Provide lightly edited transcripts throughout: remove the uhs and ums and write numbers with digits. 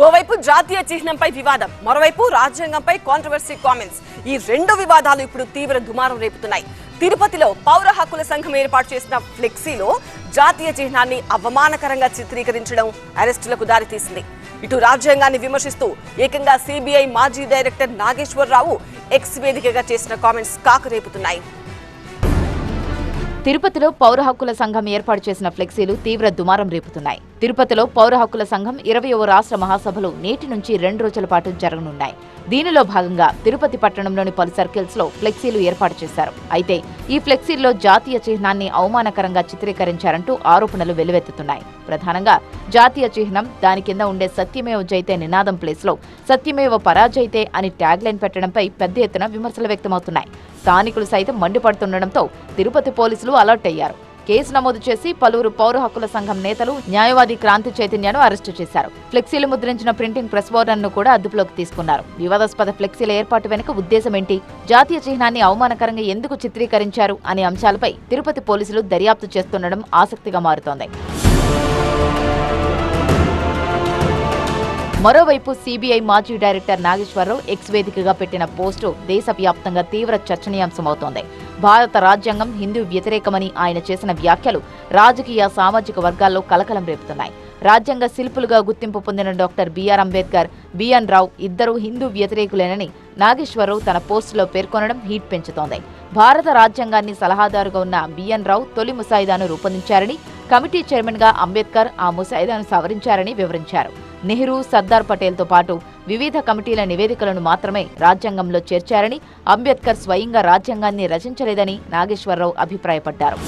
ఓవైపు జాతీయ చిహ్నంపై వివాదం, మరోవైపు రాజ్యాంగంపై కాంట్రవర్సీ కామెంట్స్. ఈ రెండు వివాదాలు ఇప్పుడు తీవ్ర దుమారం రేపుతున్నాయి. తిరుపతిలో పౌర హక్కుల సంఘం ఏర్పాటు చేసిన ఫ్లెక్సీలో జాతీయ చిహ్నాన్ని అవమానకరంగా చిత్రీకరించడం అరెస్టులకు దారితీసింది. ఇటు రాజ్యాంగాన్ని విమర్శిస్తూ ఏకంగా సిబిఐ మాజీ డైరెక్టర్ నాగేశ్వరరావు ఎక్స్ వేదికగా చేసిన కామెంట్స్ కాకరేపుతున్నాయి. తిరుపతిలో పౌర హక్కుల సంఘం ఏర్పాటు చేసిన ఫ్లెక్సీలు తీవ్ర దుమారం రేపుతున్నాయి. తిరుపతిలో పౌర హక్కుల సంఘం 20వ రాష్ట్ర మహాసభలు నేటి నుంచి 2 రోజుల పాటు జరగనున్నాయి. దీనిలో భాగంగా తిరుపతి పట్టణంలోని పలు సర్కిల్స్ లో ఫ్లెక్సీలు ఏర్పాటు చేశారు. అయితే ఈ ఫ్లెక్సీల్లో జాతీయ చిహ్నాన్ని అవమానకరంగా చిత్రీకరించారంటూ ఆరోపణలు వెల్లువెత్తుతున్నాయి. ప్రధానంగా జాతీయ చిహ్నం, దాని కింద ఉండే సత్యమేవ జయతే నినాదం ప్లేస్ లో సత్యమేవ పరాజయతే అని ట్యాగ్ లైన్ పెట్టడంపై పెద్ద ఎత్తున విమర్శలు వ్యక్తమవుతున్నాయి. స్థానికులు సైతం మండిపడుతుండటంతో తిరుపతి పోలీసులు అలర్ట్ అయ్యారు. కేసు నమోదు చేసి పలువురు పౌర హక్కుల సంఘం నేతలు, న్యాయవాది క్రాంతి చైతన్యను అరెస్టు చేశారు. ఫ్లెక్సీలు ముద్రించిన ప్రింటింగ్ ప్రెస్ బోర్డర్ను కూడా అదుపులోకి తీసుకున్నారు. వివాదాస్పద ఫ్లెక్సీల ఏర్పాటు వెనుక ఉద్దేశం ఏంటి, జాతీయ చిహ్నాన్ని అవమానకరంగా ఎందుకు చిత్రీకరించారు అనే అంశాలపై తిరుపతి పోలీసులు దర్యాప్తు చేస్తుండడం ఆసక్తిగా మారుతోంది. మరోవైపు సిబిఐ మాజీ డైరెక్టర్ నాగేశ్వరరావు ఎక్స్ వేదికగా పెట్టిన పోస్టు దేశవ్యాప్తంగా తీవ్ర చర్చనీయాంశమవుతోంది. భారత రాజ్యాంగం హిందూ వ్యతిరేకమని ఆయన చేసిన వ్యాఖ్యలు రాజకీయ, సామాజిక వర్గాల్లో కలకలం రేపుతున్నాయి. రాజ్యాంగ శిల్పులుగా గుర్తింపు పొందిన డాక్టర్ బిఆర్ అంబేద్కర్, బిఎన్ రావు ఇద్దరూ హిందూ వ్యతిరేకులేనని నాగేశ్వరరావు తన పోస్టులో పేర్కొనడం హీట్ పెంచుతోంది. భారత రాజ్యాంగాన్ని సలహాదారుగా ఉన్న బిఎన్ రావు తొలి ముసాయిదాను రూపొందించారని, కమిటీ చైర్మన్ గా అంబేద్కర్ ఆ ముసాయిదాను సవరించారని వివరించారు. నెహ్రూ, సర్దార్ పటేల్తో పాటు వివిధ కమిటీల నివేదికలను మాత్రమే రాజ్యాంగంలో చేర్చారని, అంబేద్కర్ స్వయంగా రాజ్యాంగాన్ని రచించలేదని నాగేశ్వరరావు అభిప్రాయపడ్డారు.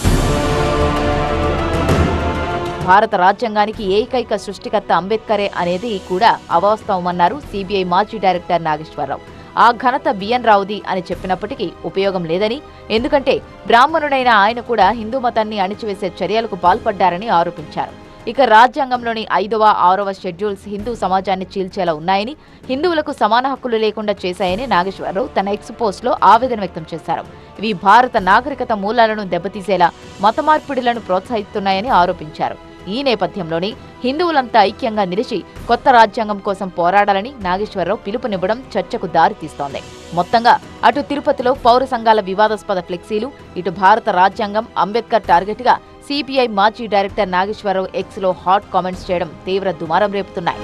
భారత రాజ్యాంగానికి ఏకైక సృష్టికర్త అంబేద్కరే అనేది కూడా అవాస్తవమన్నారు సిబిఐ మాజీ డైరెక్టర్ నాగేశ్వరరావు. ఆ ఘనత బిఎన్ రావుది అని చెప్పినప్పటికీ ఉపయోగం లేదని, ఎందుకంటే బ్రాహ్మణుడైన ఆయన కూడా హిందూ మతాన్ని అణిచివేసే చర్యలకు పాల్పడ్డారని ఆరోపించారు. ఇక రాజ్యాంగంలోని 5వ, 6వ షెడ్యూల్స్ హిందూ సమాజాన్ని చీల్చేలా ఉన్నాయని, హిందువులకు సమాన హక్కులు లేకుండా చేశాయని నాగేశ్వరరావు తన ఎక్స్ పోస్ట్లో ఆవేదన వ్యక్తం చేశారు. ఇవి భారత నాగరికత మూలాలను దెబ్బతీసేలా మత మార్పిడులను ప్రోత్సహిస్తున్నాయని ఆరోపించారు. ఈ నేపథ్యంలోనే హిందువులంతా ఐక్యంగా నిలిచి కొత్త రాజ్యాంగం కోసం పోరాడాలని నాగేశ్వరరావు పిలుపునివ్వడం చర్చకు దారితీస్తోంది. మొత్తంగా అటు తిరుపతిలో పౌర సంఘాల వివాదాస్పద ఫ్లెక్సీలు, ఇటు భారత రాజ్యాంగం, అంబేద్కర్ టార్గెట్గా సిబిఐ మాజీ డైరెక్టర్ నాగేశ్వరరావు ఎక్స్లో హాట్ కామెంట్స్ చేయడం తీవ్ర దుమారం రేపుతున్నాయి.